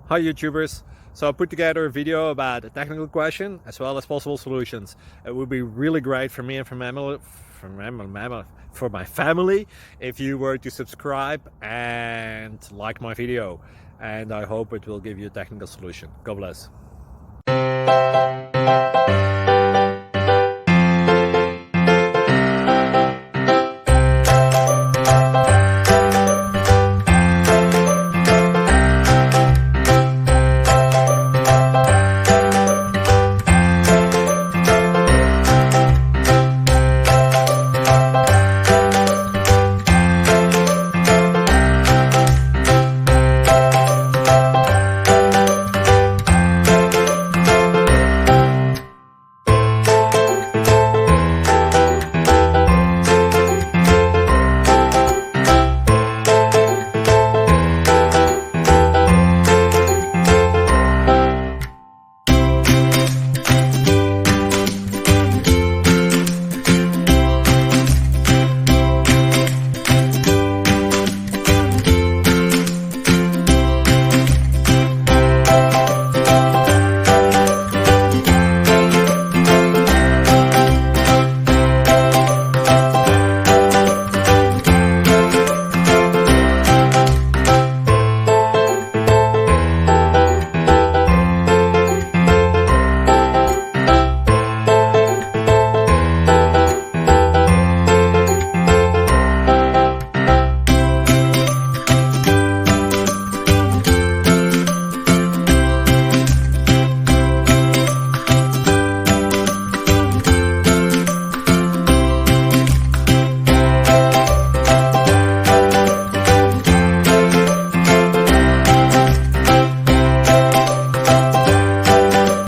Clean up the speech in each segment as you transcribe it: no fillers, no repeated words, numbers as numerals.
Hi YouTubers! So I put together a video about a technical question as well as possible solutions. It would be really great for me and for my family if you were to subscribe and like my video, and I hope it will give you a technical solution. God bless.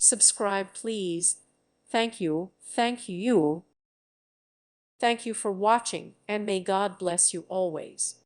Subscribe, please. Thank you. Thank you. Thank you for watching, and may God bless you always.